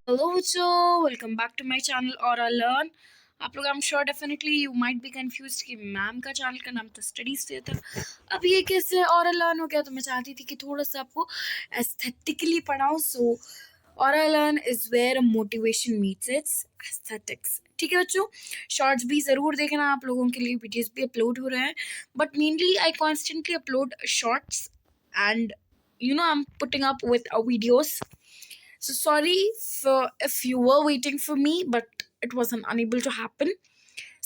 Hello, so welcome back to my channel Aura Learn. आप लोग I'm sure definitely you might be confused कि ma'am का channel का नाम तो स्टडीज से था, अब ये कैसे Aura Learn हो गया। तो मैं चाहती थी कि थोड़ा सा आपको एस्थेटिकली पढ़ाऊँ। So Aura Learn is where motivation meets its aesthetics। ठीक है बच्चों, शॉर्ट्स भी ज़रूर देखना, आप लोगों के लिए वीडियोस भी अपलोड हो रहे हैं, but mainly I constantly upload shorts and I'm putting up with videos. So sorry for if you were waiting for me, but it wasn't unable to happen.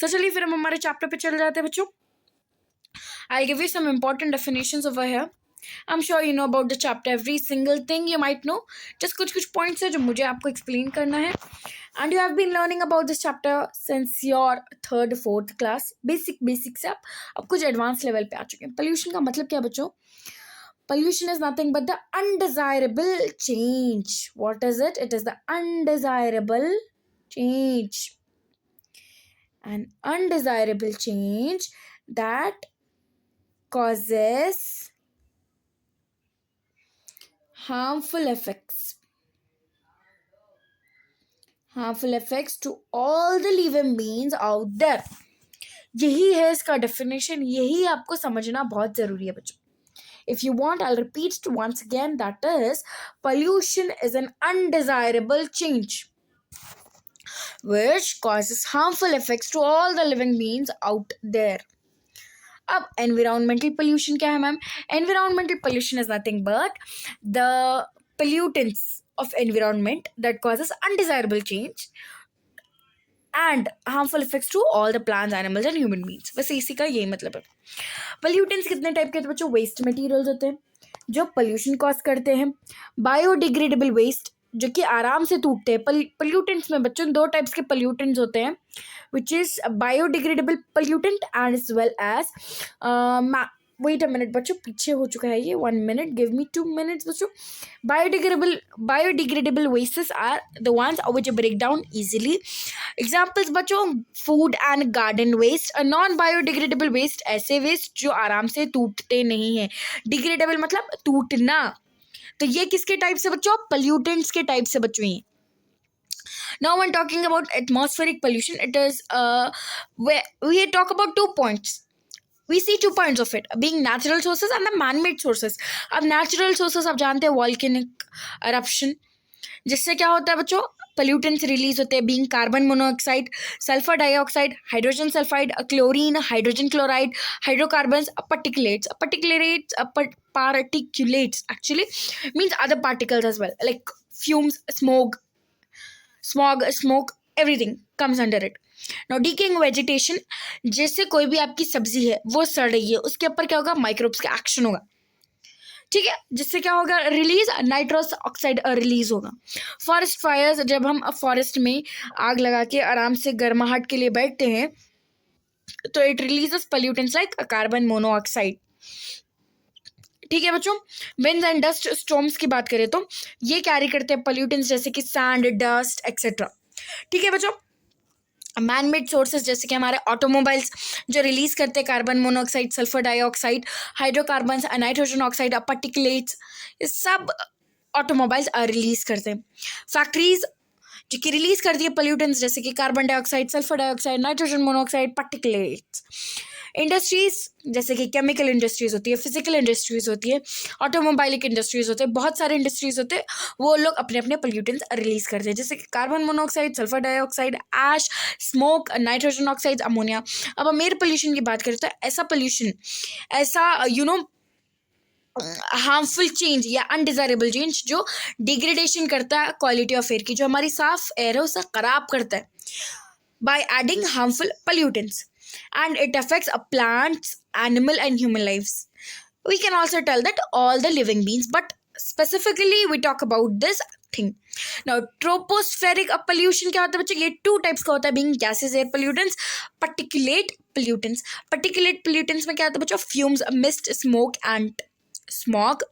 So चलिए फिर हम हमारे चैप्टर पे चले जाते हैं बच्चों। I'll give you some important definitions over here. I'm sure you know about the chapter, every single thing you might know. Just कुछ points है जो मुझे आपको explain करना है. And you have been learning about this chapter since your 3rd 4th class. Basic से अब कुछ advanced level पे आ चुके हैं। Pollution का मतलब क्या बच्चों? Pollution is nothing but the undesirable change. What is it? It is the undesirable change. An undesirable change that causes harmful effects. Harmful effects to all the living beings out there. यही है इसका definition, यही आपको समझना बहुत ज़रूरी है बच्चों। If you want, I'll repeat it once again. That is, pollution is an undesirable change which causes harmful effects to all the living beings out there. अब environmental pollution क्या है ma'am? Environmental pollution is nothing but the pollutants of environment that causes undesirable change and harmful effects to all the plants, animals and human beings. वैसे इसी का यही मतलब है। Pollutants कितने टाइप के बच्चों? वेस्ट मटेरियल्स होते हैं जो पोल्यूशन कॉज करते हैं, बायोडिग्रेडेबल वेस्ट जो कि आराम से टूटते हैं। पोल्यूटेंट्स में बच्चों 2 टाइप्स के पोल्यूटेंट्स होते हैं, which is biodegradable pollutant and as well as wait a minute बच्चों, पीछे हो चुका है ये, 1 minute, गिव मी 2 minutes बच्चों। Biodegradable wastes are the ones which break down easily. Examples बच्चों, food and garden waste. Non biodegradable waste ऐसे waste जो आराम से टूटते नहीं है। डिग्रेडेबल मतलब टूटना। तो ये किसके टाइप से बच्चों? पोल्यूटेंट्स के टाइप से बच्चों। ये now when talking about atmospheric pollution, it is where we talk about 2 points. We see 2 points of it being natural sources and the man-made sources. अब natural sources आप जानते हैं, volcanic eruption, जिससे क्या होता है बच्चों? पोल्यूटेंट्स रिलीज होते हैं, being carbon monoxide, sulphur dioxide, hydrogen sulphide, chlorine, hydrogen chloride, hydrocarbons, particulates actually means other particles as well, like fumes, smoke, everything comes under it. Now decaying vegetation, जैसे कोई भी आपकी सब्जी है वो सड़ रही है, उसके ऊपर क्या होगा? माइक्रोब्स का एक्शन होगा, ठीक है, जिससे क्या होगा? रिलीज नाइट्रस ऑक्साइड रिलीज होगा। फॉरेस्ट फायर्स, जब हम फॉरेस्ट में आग लगा के आराम से गर्माहट के लिए बैठते हैं तो it releases pollutants like carbon monoxide, ठीक है बच्चों। विंड्स एंड डस्ट स्टॉर्म्स की बात करें तो ये कैरी करते हैं पोल्यूटेंट्स जैसे कि सैंड, डस्ट एक्सेट्रा, ठीक है बच्चों। मैन मेड सोर्सेज जैसे कि हमारे ऑटोमोबाइल्स जो रिलीज करते हैं carbon monoxide, sulphur dioxide, hydrocarbons, nitrogen oxide, particulates, ये सब ऑटोमोबाइल्स रिलीज करते हैं। फैक्ट्रीज जो कि रिलीज करती है पोल्यूटेंट्स जैसे कि carbon dioxide, sulphur dioxide, nitrogen monoxide, particulates. Industries जैसे कि केमिकल इंडस्ट्रीज होती है, फिजिकल इंडस्ट्रीज होती है, ऑटोमोबाइलिक इंडस्ट्रीज होते हैं, बहुत सारे इंडस्ट्रीज होते हैं, वो लोग अपने अपने पोल्यूटेंट्स रिलीज करते हैं जैसे कि कार्बन मोनोऑक्साइड, सल्फर डाइऑक्साइड, ऐश, स्मोक, नाइट्रोजन ऑक्साइड, अमोनिया। अब हम एयर पोल्यूशन की बात करें तो ऐसा पोल्यूशन, ऐसा हार्मफुल चेंज या अनडिजायरेबल चेंज जो डिग्रेडेशन करता है क्वालिटी ऑफ एयर की, जो हमारी साफ एयर है उसे खराब करता है by adding harmful pollutants, and it affects plants, animal and human lives. We can also tell that all the living beings, but specifically we talk about this thing. Now tropospheric pollution क्या होता है बच्चों? ये 2 types का होता है, being gases, air pollutants, particulate pollutants. Particulate pollutants में क्या होता है बच्चों? fumes, mist, smoke and smog.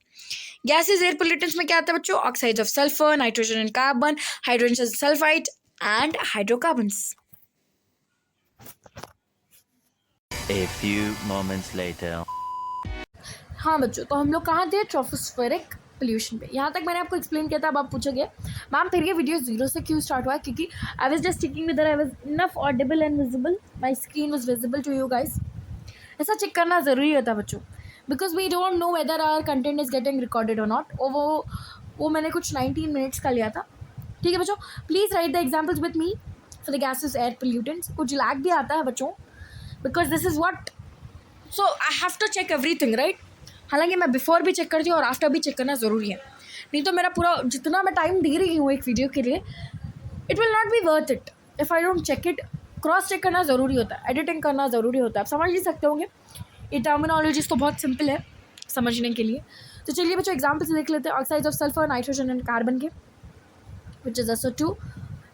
Gases, air pollutants में क्या आता है बच्चों? Oxides of sulphur, nitrogen and carbon, hydrogen sulphide and hydrocarbons. A few moments later. हाँ बच्चों, तो हम लोग कहाँ थे? ट्रोपोस्फेरिक पोल्यूशन पे। यहाँ तक मैंने आपको एक्सप्लेन किया था। अब आप पूछोगे मैम फिर ये वीडियो 0 से क्यों स्टार्ट हुआ? क्योंकि I was just checking whether I was enough audible and visible, my screen was visible to you guys. ऐसा चेक करना ज़रूरी होता है बच्चों, because we don't know whether our content is getting recorded or not. और वो मैंने कुछ 19 मिनट्स का लिया था. ठीक है बच्चों, please write the examples with me for the gases air pollutants. कुछ लैग भी आता है बच्चों, because this is what, so I have to check everything right. हालांकि मैं बिफोर भी चेक करती हूँ और आफ्टर भी चेक करना ज़रूरी है, नहीं तो मेरा पूरा जितना मैं टाइम दे रही हूँ एक वीडियो के लिए, it will not be worth it if I don't check it. Cross check करना ज़रूरी होता है, एडिटिंग करना ज़रूरी होता है. आप समझ नहीं सकते होंगे, ये टर्मिनोलॉजीज तो बहुत सिंपल है समझने के लिए. तो चलिए बच्चों एग्जाम्पल्स देख लेते हैं. Oxides of sulphur, nitrogen and carbon के, which is SO2,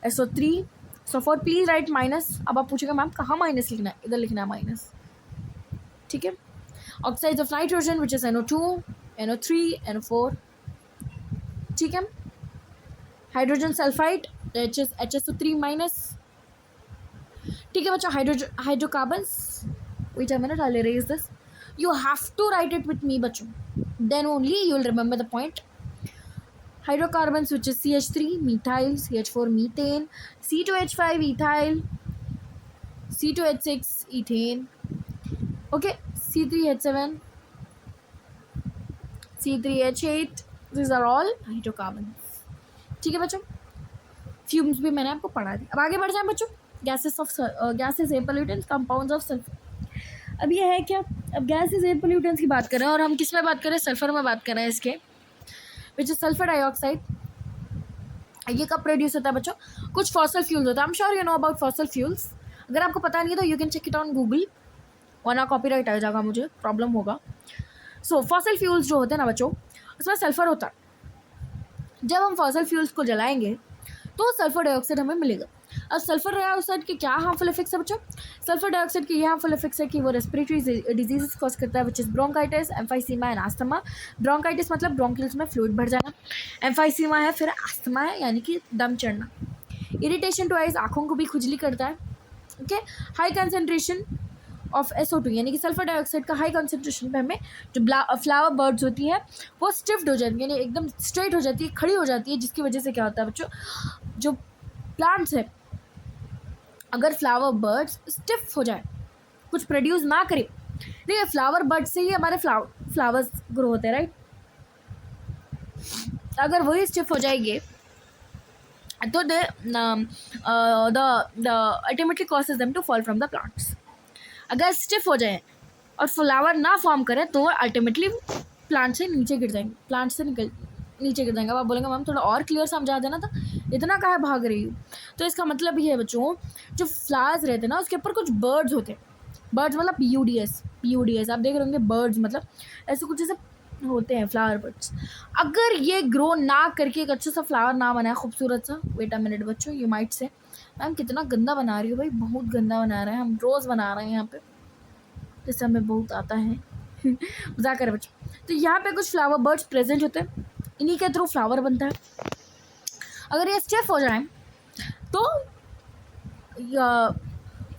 SO3, SO4. Please write minus. अब आप पूछेगा मैम कहाँ माइनस लिखना है? इधर लिखना है माइनस. ठीक है. Oxides of nitrogen which is NO2, NO3, NO4. ठीक है. Hydrogen sulphide which is HSO3 minus. ठीक है बच्चों. Hydrocarbons, wait a minute, I'll erase this. You have to write it with me बच्चों, then only you will remember the point. Hydrocarbons which is CH3 methyl, CH4 methane, C2H5 ethyl, C2H6 ethane, okay, C3H7, C3H8, these are all hydrocarbons. ठीक है बच्चों, fumes भी मैंने आपको पढ़ा दिया. अब आगे बढ़ जाए बच्चों. Gases air pollutants, compounds of sulphur. अब ये है क्या? अब गैसेस एयर पोल्यूटेंट्स की बात कर रहे हैं और हम किस में बात कर रहे हैं? सल्फर में बात कर रहे हैं इसके, विच इज सल्फर डाइऑक्साइड. ये कब प्रोड्यूस होता है बच्चों? कुछ फॉसल फ्यूल्स होता है. I am sure you know about fossil fuels. अगर आपको पता नहीं है तो you can check it on Google, वरना कॉपीराइट आ जाएगा, मुझे प्रॉब्लम होगा. सो फॉसल फ्यूल्स जो होते हैं ना बच्चों, उसमें सल्फर होता है. जब हम फॉसल फ्यूल्स को जलाएंगे तो सल्फर डाइऑक्साइड हमें मिलेगा. अब सल्फर डाइऑक्साइड के क्या हार्मफुल इफेक्ट्स है बच्चों? सल्फर डाइऑक्साइड के ये हार्मफुल इफेक्ट्स है कि वो रेस्पिरेटरी डिजीजेस कॉज करता है, which is bronchitis, emphysema and asthma. Bronchitis मतलब ब्रोंकिल्स में फ्लूइड भर जाना, एम्फाइसीमा है, फिर आस्थमा है यानी कि दम चढ़ना. इरिटेशन टू आइज, आँखों को भी खुजली करता है. Okay. High concentration of SO2 यानी कि सल्फर डाइऑक्साइड का हाई कंसनट्रेशन पे हमें जो फ्लावर बर्ड्स होती है वो स्टिफ्ड हो जाती है, यानी एकदम स्ट्रेट हो जाती है, खड़ी हो जाती है, जिसकी वजह से क्या होता है बच्चों, जो प्लांट्स है, अगर फ्लावर बर्ड्स स्टिफ हो जाए, कुछ प्रोड्यूस ना करे, देखिए फ्लावर बर्ड से ही हमारे फ्लावर्स ग्रो होते हैं राइट. अगर वही स्टिफ हो जाएंगे तो the ultimately causes them to fall from the plants. अगर स्टिफ हो जाए और फ्लावर ना फॉर्म करे तो अल्टीमेटली प्लांट से नीचे गिर जाएंगे, प्लांट से नीचे गिर जाएंगे. अब आप बोलेंगे मैम थोड़ा और क्लियर समझा देना था, इतना काहे भाग रही हूँ? तो इसका मतलब ये है बच्चों, जो फ्लावर्स रहते हैं ना उसके ऊपर कुछ बर्ड्स होते हैं. बर्ड्स मतलब PUDS आप देख रहे होंगे. बर्ड्स मतलब ऐसे कुछ ऐसे होते हैं फ्लावर बर्ड्स. अगर ये ग्रो ना करके एक अच्छा सा फ्लावर ना बनाए खूबसूरत सा, वेट अ मिनट बच्चों, यू माइट से मैम कितना गंदा बना रही हो भाई, बहुत गंदा बना रहे हैं, हम रोज़ बना रहे हैं यहाँ पे, जैसे हमें बहुत आता है. मजाक कर बच्चों. तो यहाँ पे कुछ फ्लावर बर्ड्स प्रेजेंट होते हैं, इन्हीं के थ्रू फ्लावर बनता है. अगर ये स्टिफ हो जाए तो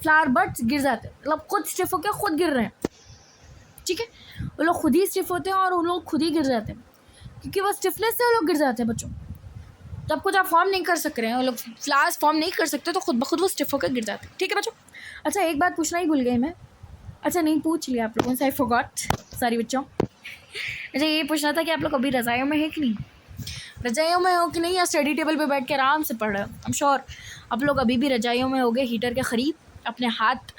फ्लावर बर्ड्स गिर जाते हैं, मतलब खुद स्टिफ होकर खुद गिर रहे हैं. ठीक है, वो लोग खुद ही स्टिफ होते हैं और वो लोग खुद ही गिर जाते हैं, क्योंकि वो स्टिफनेस से वो लोग गिर जाते हैं बच्चों. जब कुछ आप फॉर्म नहीं कर सक रहे हैं, वो लोग फ्लावर्स फॉर्म नहीं कर सकते, तो खुद ब खुद वो स्टिफ होकर गिर जाते हैं. ठीक है बच्चों. अच्छा एक बात पूछना ही भूल गई मैं. अच्छा नहीं पूछ लिया आप लोगों से, आई फॉरगॉट, सॉरी बच्चों. अच्छा ये पूछना था कि आप लोग अभी रज़ाइयों में है कि नहीं, रजाइयों में हो कि नहीं, या स्टडी टेबल पे बैठ के आराम से पढ़ रहे हो. आई एम श्योर आप लोग अभी भी रजाइयों में होगे, हीटर के करीब अपने हाथ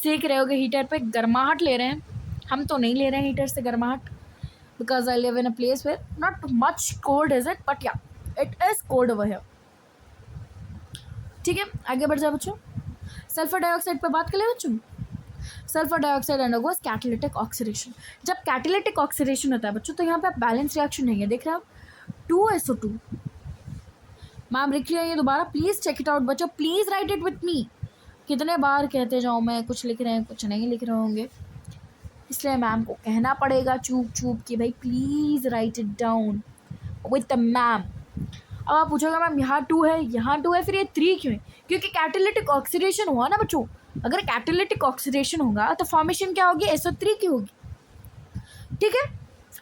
सेक रहे होगे, हीटर पे गर्माहट ले रहे हैं. हम तो नहीं ले रहे हैं हीटर से गर्माहट, because I live in a place where not much cold is it, but yeah it is cold over here. ठीक है आगे बढ़ जाए बच्चों. सल्फर डाइऑक्साइड पर बात कर ले बच्चों. Sulphur dioxide undergoes catalytic oxidation. जब कैटालिटिक ऑक्सीडेशन होता है बच्चों तो यहाँ पे बैलेंस रिएक्शन नहीं है, देख रहे हो आप, 2SO2. मैम लिख लिया ये दोबारा, प्लीज़ चेक इट आउट बच्चों, please right it with me. कितने बार कहते जाऊँ मैं, कुछ लिख रहे हैं कुछ नहीं लिख रहे होंगे, इसलिए मैम को कहना पड़ेगा चुप चुप कि भाई please write it down with the ma'am. अब आप पूछोगे मैम यहाँ 2 है यहाँ 2 है, फिर ये 3 क्यों है? क्योंकि कैटालिटिक ऑक्सीडेशन हुआ ना बच्चों. अगर कैटालिटिक ऑक्सीडेशन होगा तो फॉर्मेशन क्या होगी? SO3 की होगी. ठीक है,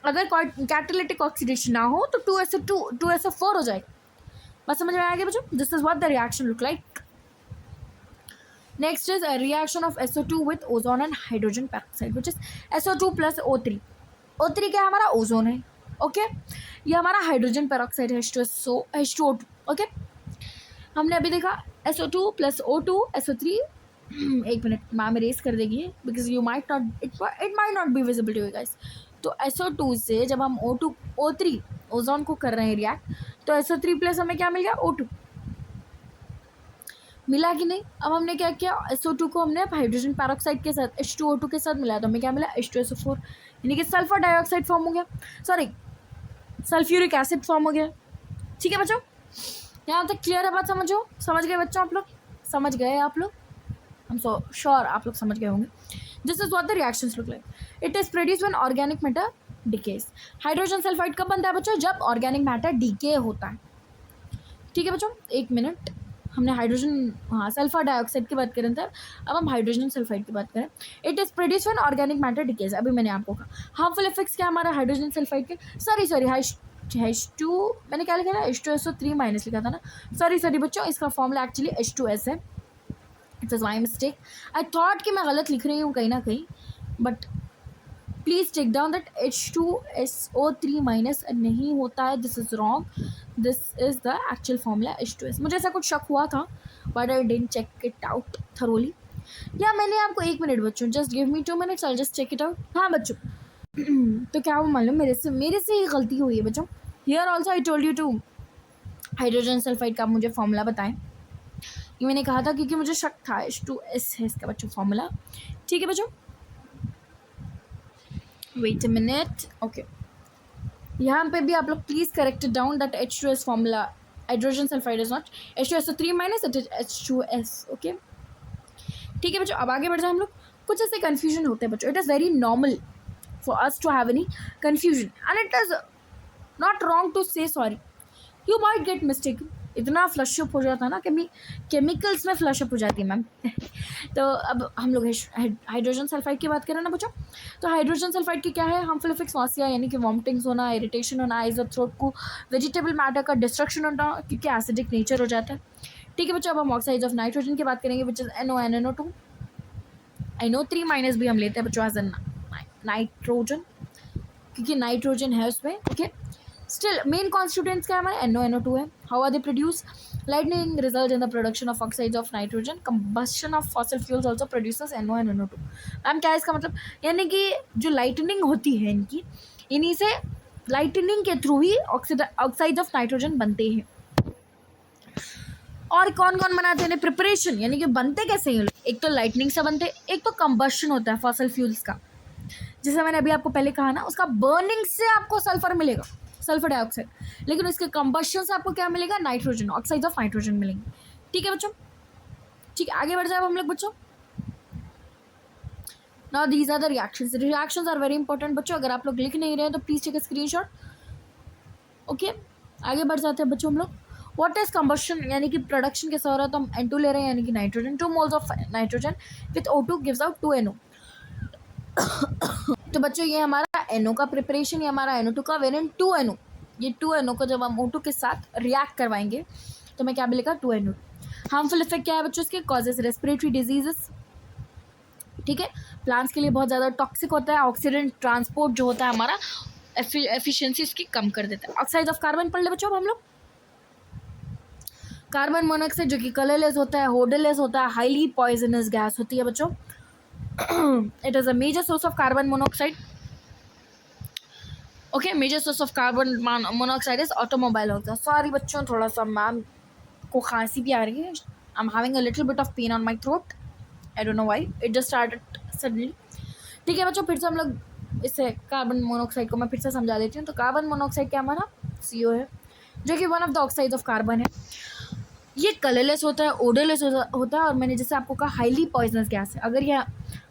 अगर कैटालिटिक ऑक्सीडेशन ना हो तो 2SO4 हो जाएगा. बस समझ में आ गया बच्चों? This is what the reaction look like. Next is a reaction of SO2 with ozone and hydrogen peroxide, which is SO2 plus O3. O3 क्या है हमारा? ओजोन है. ओके, ये हमारा हाइड्रोजन पेरोक्साइड है, H2O2. ओके, हमने अभी देखा SO2 प्लस O2 SO3. एक मिनट, मैम इरेज कर देगी because you might not, it might not be visible to you guys. तो SO2 से जब हम O3 ओजोन को कर रहे हैं रिएक्ट, तो SO3 प्लस हमें क्या मिल गया? O2 मिला कि नहीं? अब हमने क्या किया? SO2 को हमने हाइड्रोजन पेरोक्साइड के साथ H2O2 के साथ मिलाया, तो हमें क्या मिला? H2SO4, यानी कि सल्फर डाइऑक्साइड फॉर्म हो गया, सॉरी सल्फ्यूरिक एसिड फॉर्म हो गया. ठीक है बच्चों, यहाँ तक क्लियर है बात? समझ गए बच्चों? आप लोग समझ गए? आप लोग, आई एम सो श्योर आप लोग समझ गए होंगे. This is what the reactions look like. It is produce when organic matter decays. Hydrogen sulphide कब बनता है बच्चों? जब ऑर्गेनिक मैटर डीके होता है. ठीक है बच्चों, एक मिनट, हमने हाइड्रोजन, हाँ सल्फर डाइऑक्साइड की बात करें था, अब हम हाइड्रोजन सल्फाइड की बात करें. It is produce when organic matter decays. अभी मैंने आपको कहा हार्मफुल इफेक्ट्स क्या हमारा हाइड्रोजन सल्फाइड के, सॉरी H2, मैंने क्या लिखा था? H2SO3 माइनस लिखा था ना. सॉरी बच्चों, इसका फॉर्मूला एक्चुअली H2S है. It is my mistake. I thought कि मैं गलत लिख रही हूँ कहीं ना कहीं, but please take down that H2SO3 minus नहीं होता है. This is wrong. This is the actual formula H2S. मुझे ऐसा कुछ शक हुआ था but I didn't check it out thoroughly. या मैंने आपको एक मिनट बच्चों, just give me 2 minutes, I just check it out. हाँ बच्चों, तो क्या वो मालूम मेरे से ही गलती हुई है बच्चों. Here also I told you to hydrogen sulphide का मुझे फॉर्मूला बताएं. ये मैंने कहा था क्योंकि मुझे शक था. H2S है इसका बच्चों फॉर्मूला. ठीक है बच्चों, वेट अ मिनट. ओके, यहाँ पे भी आप लोग please correct down that H2S formula hydrogen sulphide is not H2SO3 minus, it is H2S. Okay, ठीक है बच्चों, अब आगे बढ़ जाए हम लोग. कुछ ऐसे कन्फ्यूजन होते हैं बच्चों. It is very normal for us to have any confusion and it is not wrong to say sorry. You might get mistake. इतना फ्लश अप हो जाता है ना, कभी केमिकल्स में फ्लश अप हो जाती है मैम. तो अब हम लोग हाइड्रोजन सल्फाइड की बात करें ना बच्चों, तो हाइड्रोजन सल्फाइड की क्या है? हार्मफुल इफेक्ट्स नॉसिया, यानी कि वॉमिटिंग्स होना, इरिटेशन होना, आइज और थ्रोट को, वेजिटेबल मैटर का डिस्ट्रक्शन होना क्योंकि एसिडिक नेचर हो जाता है. ठीक है बच्चों, अब हम ऑक्साइड्स ऑफ नाइट्रोजन की बात करेंगे, which is NO2. NO3 minus भी हम लेते हैं बच्चों एज एन नाइट्रोजन, क्योंकि नाइट्रोजन है उसमें. ओके, स्टिल मेन कॉन्स्टिट्यूएंट्स क्या है हमारे? NO2 है. How are they produce? Lightning result in the production of oxides of nitrogen. Combustion of fossil fuels also produces NO and NO2. Ma'am क्या है इसका मतलब? यानी कि जो लाइटनिंग होती है इनकी, इन्हीं से लाइटनिंग के through he oxides of nitrogen बनते हैं. और कौन कौन बनाते हैं? प्रिपरेशन, यानी कि बनते कैसे हैं? एक तो लाइटनिंग से बनते, एक तो कंबस्शन होता है फॉसिल फ्यूल्स का, जैसे मैंने अभी आपको पहले कहा ना, उसका बर्निंग से आपको सल्फर मिलेगा, सल्फर डाइऑक्साइड, लेकिन उसके कंबस्शन से आपको क्या मिलेगा? नाइट्रोजन, ऑक्साइड्स ऑफ नाइट्रोजन मिलेंगे. ठीक है बच्चों, ठीक है, आगे बढ़ जाए हम लोग बच्चों. Now these are the reactions. Reactions are very important बच्चों. अगर आप लोग लिख नहीं रहे हैं तो please take a screenshot. Okay, आगे बढ़ जाते हैं बच्चों हम लोग. व्हाट इज कंबस्शन, यानी कि प्रोडक्शन कैसा हो रहा है? तो हम N2 ले रहे हैं, यानी कि nitrogen. 2 moles of nitrogen with O2 gives out 2 NO. तो बच्चों ये हमारा NO का प्रिपरेशन, ये हमारा NO2 का वेरिएंट 2 NO. ये 2 NO को जब हम O2 के साथ रिएक्ट करवाएंगे तो मैं क्या मिलेगा? 2 NO. हार्मफुल इफेक्ट क्या है बच्चों इसके? Causes respiratory diseases. ठीक है, प्लांट्स के लिए बहुत ज़्यादा टॉक्सिक होता है. ऑक्सीडेंट ट्रांसपोर्ट जो होता है हमारा, एफिशिएंसी इसकी कम कर देता है. ऑक्साइड ऑफ कार्बन पढ़ ले बच्चों अब हम लोग. कार्बन मोनोऑक्साइड जो कि कलरलेस होता है, होडरलेस होता है, हाईली पॉइजनस गैस होती है बच्चों. It is a major source of carbon monoxide. Okay, major source of carbon monoxide is automobile होता है. सॉरी बच्चों, थोड़ा सा मैम को खांसी भी आ रही है. I am having a little bit of pain on my throat. I don't know why, it just started suddenly. ठीक है बच्चों, फिर से हम लोग इसे कार्बन मोनोऑक्साइड को मैं फिर से समझा देती हूँ. तो कार्बन मोनोऑक्साइड क्या हमारा? CO है, जो कि one of the oxides of carbon है. ये कलरलेस होता है, ओडरलेस होता है, और मैंने जैसे आपको कहा हाईली पॉइजनस गैस है. अगर यह,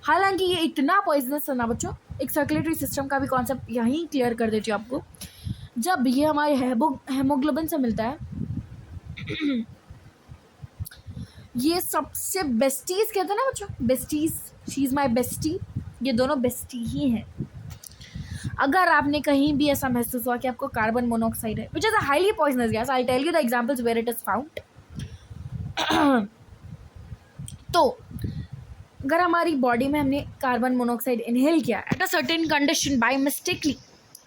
हालांकि ये इतना पॉइजनस है ना बच्चों, एक सर्कुलेटरी सिस्टम का भी कॉन्सेप्ट यहीं क्लियर कर देती हूँ आपको. जब ये हमारे हेमोग्लोबिन से मिलता है, ये सबसे बेस्टीज कहते हैं ना बच्चों, besties, she is my bestie, ये दोनों बेस्टी ही हैं. अगर आपने कहीं भी ऐसा महसूस हुआ कि आपको कार्बन मोनोऑक्साइड है which is a highly poisonous gas, I tell you the examples where it is found. तो अगर हमारी बॉडी में हमने कार्बन मोनोऑक्साइड इनहेल किया at a certain condition by mistakely,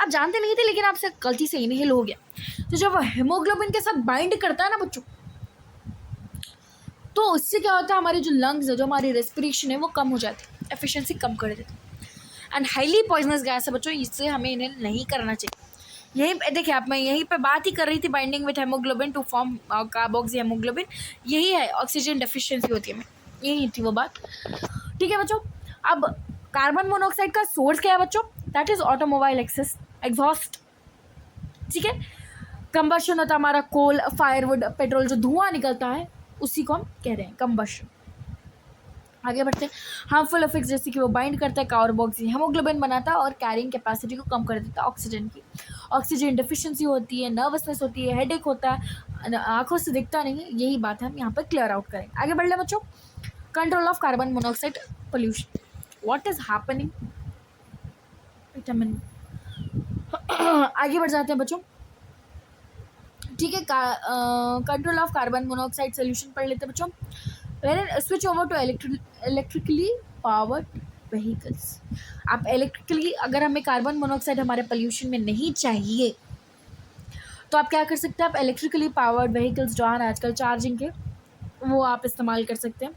आप जानते नहीं थे लेकिन आपसे गलती से इनहेल हो गया, तो जब वो हेमोग्लोबिन के साथ बाइंड करता है ना बच्चों, तो उससे क्या होता है, हमारे जो लंग्स है, जो हमारी रेस्पिरेशन है वो कम हो जाती है, एफिशिएंसी कम कर देती है। एंड हाईली पॉइजनस गैस है बच्चों, इससे हमें इन्हेल नहीं करना चाहिए। यहीं पे देखिए आप, मैं यहीं पे बात ही कर रही थी binding with haemoglobin to form carboxy haemoglobin, यही है ऑक्सीजन डेफिशिएंसी होती है, यही थी वो बात। ठीक है बच्चों, अब कार्बन मोनोऑक्साइड का सोर्स क्या है बच्चों, दैट इज ऑटोमोबाइल एग्जॉस्ट। ठीक है, कंबशन होता है हमारा कोल, फायरवुड, पेट्रोल, जो धुआं निकलता है उसी को हम कह रहे हैं कंबशन। आगे बढ़ते हैं, हार्मफुल इफेक्ट्स जैसे कि वो बाइंड करता है कार्बोक्सी हेमोग्लोबिन बनाता है और कैरिंग कैपेसिटी को कम कर देता है ऑक्सीजन की, ऑक्सीजन डिफिशिएंसी होती है, नर्वसनेस होती है, हेडेक होता है, आंखों से दिखता नहीं है, यही बात हम यहाँ पर क्लियर आउट करेंगे। आगे बढ़ रहे बच्चों, control of carbon monoxide pollution, what is happening, आगे बढ़ जाते हैं बच्चों। ठीक है, control of carbon monoxide solution पढ़ लेते हैं बच्चों। Where switch over to electrically powered vehicles, आप इलेक्ट्रिकली, अगर हमें कार्बन मोनोऑक्साइड हमारे पोल्यूशन में नहीं चाहिए तो आप क्या कर सकते हैं, आप इलेक्ट्रिकली पावर्ड व्हीकल्स जो है आजकल चार्जिंग के, वो आप इस्तेमाल कर सकते हैं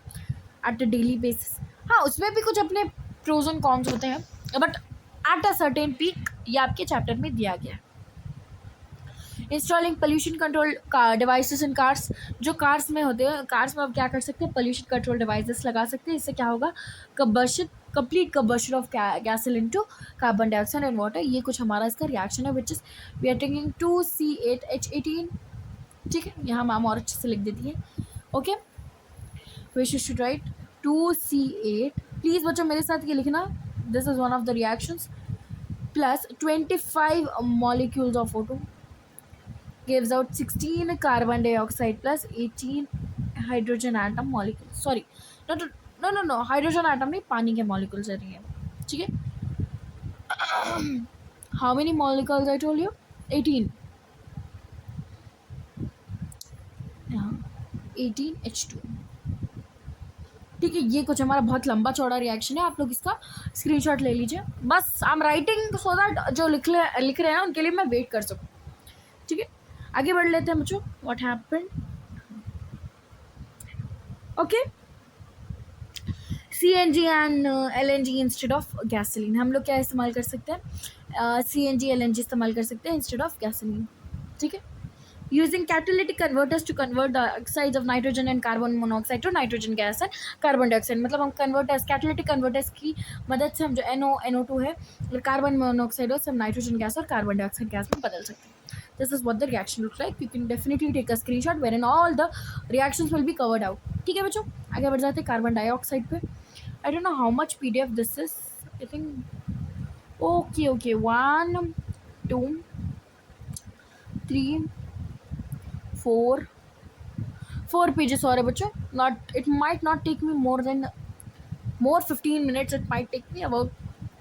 एट अ डेली बेसिस। हाँ, उसमें भी कुछ अपने प्रोज एंड कॉन्स होते हैं, but at a certain peak, ये आपके चैप्टर में दिया गया है। Installing pollution control devices in cars, जो कार्स में होते हैं, कार्स में आप क्या कर सकते हैं, पोल्यूशन कंट्रोल डिवाइसेस लगा सकते हैं। इससे क्या होगा, complete combustion of gasoline into carbon dioxide and water, ये कुछ हमारा इसका रिएक्शन है which is we are taking 2C8H18। ठीक है, यहाँ मैम और अच्छे से लिख देती है। Okay, which you should write 2C8, please बच्चों मेरे साथ ये लिखना, this is one of the reactions, plus 25 molecules of O2 gives out 16 carbon dioxide plus 18 hydrogen atom molecules, sorry, no, hydrogen atom नहीं, पानी के molecules है ये, ठीक है। how many molecules I told you, 18, यहाँ 18H2। ठीक है, ये कुछ हमारा बहुत लंबा चौड़ा रिएक्शन है, आप लोग इसका स्क्रीनशॉट ले लीजिए, बस I am writing so that जो लिख रहे हैं उनके लिए मैं वेट कर सकूँ। ठीक है, आगे बढ़ लेते हैं बच्चों, what happened, okay, CNG and LNG instead of gasoline, हम लोग क्या इस्तेमाल कर सकते हैं, CNG LNG इस्तेमाल कर सकते हैं इंस्टेड ऑफ गैसोलीन। ठीक है, using catalytic converters to convert the oxides of nitrogen and carbon monoxide to nitrogen gas and carbon dioxide, मतलब हम कन्वर्टर्स, कैटालिटिक कन्वर्टर्स की मदद से हम जो NO2 है और कार्बन मोनोऑक्साइड हो, सब नाइट्रोजन गैस और कार्बन डाइऑक्साइड गैस में बदल सकते हैं। This is what the reaction looks like. You can definitely take a screenshot wherein all the reactions will be covered out. ठीक है बच्चों, आगे बढ़ जाते हैं कार्बन डाइऑक्साइड पे। I don't know how much PDF this is. I think okay 1 2 3 4 pages और है बच्चों। It might not take me more 15 minutes. It might take me about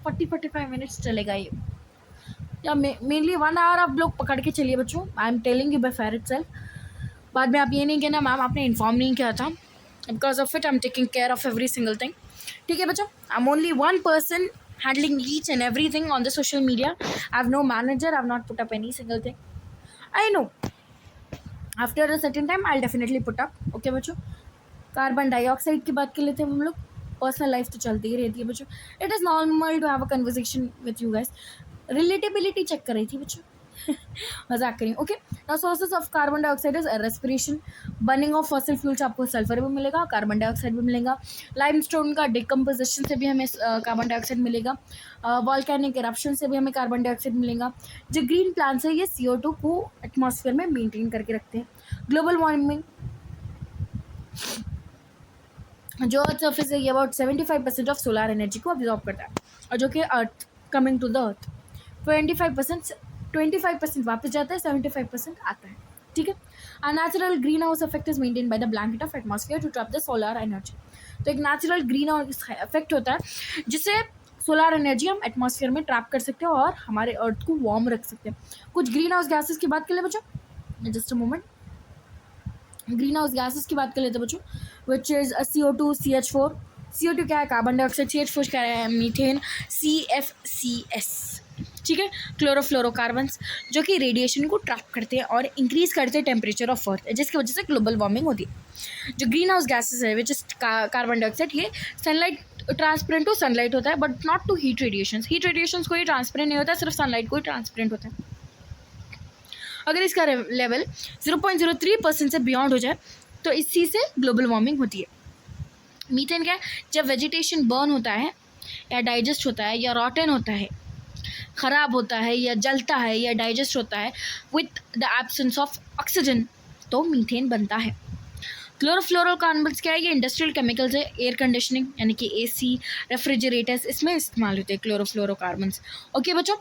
40-45 minutes चलेगा ये, या मेनली 1 आवर आप लोग पकड़ के चलिए बच्चों, I am telling you bye fair itself. बाद में आप ये नहीं कहना मैम आपने इन्फॉर्म नहीं किया था, because of it I am taking care of every single thing. ठीक है बच्चों, I am only one person handling each and every thing on the social media, I have no manager, I have not put up any single thing, I know after a certain time I will definitely put up. Okay बच्चों, carbon dioxide की बात कर लेते हैं हम लोग, personal life तो चलती ही रहती है बच्चों, it is normal to have a conversation with you guys, relatability check कर रही थी बच्चों, मजाक करें। Okay, now sources of carbon dioxide is respiration, burning of fossil fuels, आपको सल्फर भी मिलेगा, कार्बन डाइऑक्साइड भी मिलेगा, लाइमस्टोन का डिकम्पोजिशन से भी हमें कार्बन डाइऑक्साइड मिलेगा, वॉल्केनिक इरप्शन से भी हमें कार्बन डाइऑक्साइड मिलेगा। जो ग्रीन प्लांट्स है ये CO2 को एटमॉस्फेयर में मेंटेन करके रखते हैं। ग्लोबल वार्मिंग, जो अर्थ सर्फेस है ये अबाउट 75% ऑफ सोलर एनर्जी को अब्जॉर्ब करता है, और जो कि earth coming to the earth 25% वापस जाता है, 75% आता है। ठीक है, a natural green house effect is maintain by the blanket of atmosphere to trap the solar energy. तो एक नेचुरल ग्रीन हाउस इफेक्ट होता है जिससे सोलर एनर्जी हम एटमॉस्फेयर में ट्रैप कर सकते हैं और हमारे अर्थ को वार्म रख सकते हैं। कुछ ग्रीन हाउस गैसेस की बात कर ले बच्चों, just a moment. Green house gases की बात कर लेते हैं बच्चों, which is CO2, CH4। CO2 क्या है? Carbon dioxide. CH4 क्या है? मीथेन। CFCS, ठीक है, क्लोरोफ्लोरोकार्बन्स, जो कि रेडिएशन को ट्रैप करते हैं और इंक्रीज करते हैं टेम्परेचर ऑफ अर्थ, जिसकी वजह से ग्लोबल वार्मिंग होती है। जो ग्रीन हाउस गैसेस है विच इज कार्बन डाइऑक्साइड, ये सनलाइट ट्रांसपेरेंट टू सनलाइट होता है but not to heat radiations. Heat radiations कोई ट्रांसपेरेंट नहीं होता है, सिर्फ सनलाइट को ही ट्रांसपेरेंट होता है। अगर इसका लेवल 0.03% से बियॉन्ड हो जाए तो इसी से ग्लोबल वार्मिंग होती है। मीथेन क्या है? जब वेजिटेशन बर्न होता है या डाइजेस्ट होता है या रॉटन होता है, ख़राब होता है या जलता है या डाइजेस्ट होता है with the absence of oxygen, तो मीथेन बनता है। क्लोरोफ्लोरोकार्बन्स क्या है? ये इंडस्ट्रियल केमिकल्स है, एयर कंडीशनिंग यानी कि AC, रेफ्रिजरेटर्स, इसमें इस्तेमाल होते हैं क्लोरोफ्लोरोकार्बन्स। ओके बच्चों,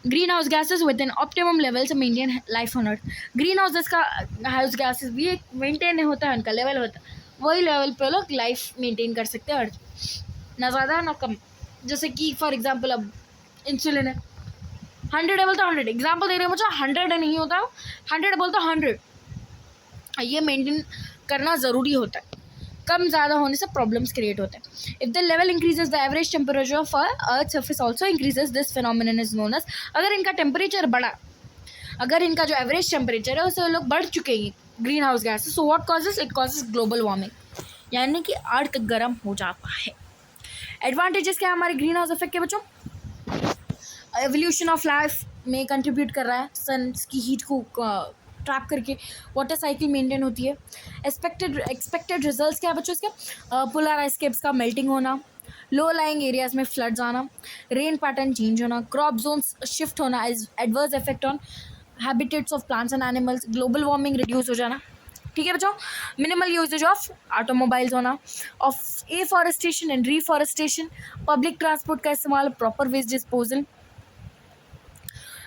green house gases within optimum level से maintain life on earth. Green house gases भी एक मेंटेन होता है, उनका लेवल होता है, वही लेवल पे लोग लाइफ मेंटेन कर सकते हैं अर्थ, ना ज़्यादा ना कम। जैसे कि फॉर एग्जाम्पल अब इंसुलिन है, 100 है बोलता 100, एग्जाम्पल दे रहे हैं मुझे, 100 नहीं होता, 100 बोलता 100, ये मेंटेन करना ज़रूरी होता है। कम ज़्यादा होने से प्रॉब्लम्स क्रिएट होते हैं। If the level increases the average temperature of earth surface also increases, this phenomenon is known as, अगर इनका टेम्परेचर बढ़ा, अगर इनका जो एवरेज टेम्परेचर है उससे लोग बढ़ चुके हैं green house gases, so what causes? It causes global warming, यानी कि अर्थ गर्म हो जाता है। एडवांटेजेस क्या है हमारे ग्रीन हाउस इफेक्ट के बच्चों? एवोल्यूशन ऑफ लाइफ में कंट्रीब्यूट कर रहा है, सन की हीट को ट्रैप करके वाटर साइकिल मेंटेन होती है। एक्सपेक्टेड रिजल्ट्स क्या है बच्चों इसके? पोलर आइस कैप्स का मेल्टिंग होना, लो लाइंग एरियाज में फ्लड्स आना, रेन पैटर्न चेंज होना, क्रॉप जोन्स शिफ्ट होना, adverse effect on habitats of plants and animals, global warming reduce हो जाना, ठीक है बच्चों। मिनिमल यूजेज ऑफ ऑटोमोबाइल्स होना, of afforestation and reforestation, public transport का इस्तेमाल, proper waste disposal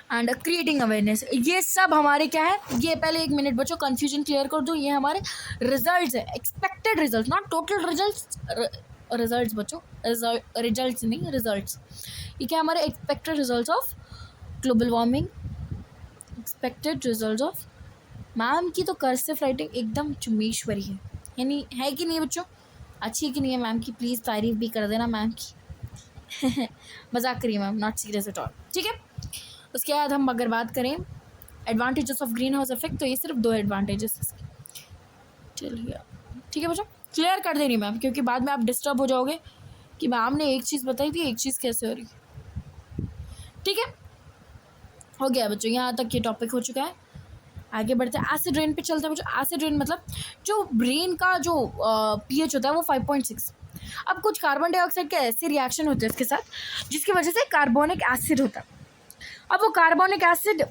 and creating awareness, ये सब हमारे क्या है? ये पहले 1 मिनट बच्चों कन्फ्यूजन क्लियर कर दो, ये हमारे रिजल्ट्स है, expected result, not total results, results बच्चों, रिजल्ट्स नहीं, रिजल्ट्स। ये क्या हमारे expected results of global warming, expected results of. Ma'am की तो कर्सिव राइटिंग एकदम चुम्बेश्वरी है, यानी है कि नहीं बच्चों? अच्छी है कि नहीं है मैम की? प्लीज़ तारीफ भी कर देना मैम की। मजाक करिए ma'am, not serious at all, ठीक है। उसके बाद हम अगर बात करें advantages of green house effect, तो ये सिर्फ 2 एडवांटेजेस इसके, चलिए ठीक है बच्चों, क्लियर कर दे रही मैम, क्योंकि बाद में आप डिस्टर्ब हो जाओगे कि मैम ने एक चीज़ बताई थी, एक चीज़ कैसे हो रही, ठीक है। हो गया बच्चों, यहाँ तक ये टॉपिक हो चुका है। आगे बढ़ते हैं, एसिड रेन पे चलते हैं बच्चों। एसिड रेन मतलब जो ब्रेन का जो pH होता है वो 5.6। अब कुछ कार्बन डाइऑक्साइड के ऐसे रिएक्शन होते हैं इसके साथ जिसकी वजह से कार्बोनिक एसिड होता है। अब वो कार्बोनिक एसिड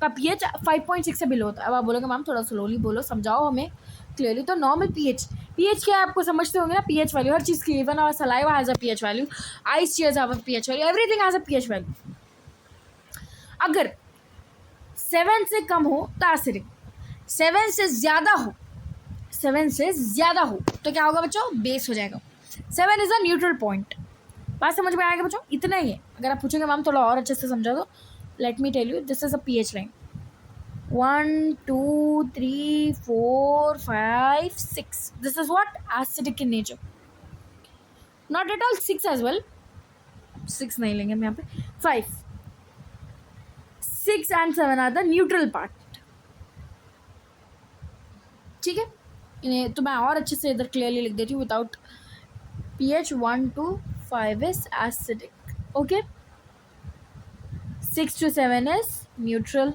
का pH 5.6 से बिलो होता है। अब आप बोलोगे मैम थोड़ा स्लोली बोलो, समझाओ हमें क्लियरली। तो नॉर्मल pH क्या है आपको समझते होंगे ना, pH वैल्यू हर चीज़ की, even our saliva has a pH value, ice cheers have a pH value, everything has a pH value. अगर 7 से कम हो तो एसिडिक, 7 से ज़्यादा हो तो क्या होगा बच्चों? बेस हो जाएगा। 7 इज़ अ न्यूट्रल पॉइंट। बात समझ में आएगा बच्चों? इतना ही है। अगर आप पूछेंगे मैम थोड़ा और अच्छे से समझा दो, let me tell you, this is a pH line, 1 2 3 4 5 6, this is what? Acidic in nature, not at all 6 as well, 6 नहीं लेंगे हम यहाँ पे, 5 6 and 7 are the neutral part, ठीक है। इन्हें तो मैं और अच्छे से इधर क्लियरली लिख देती हूँ, without pH 1 to 5 is acidic, okay, 6 to 7 is neutral,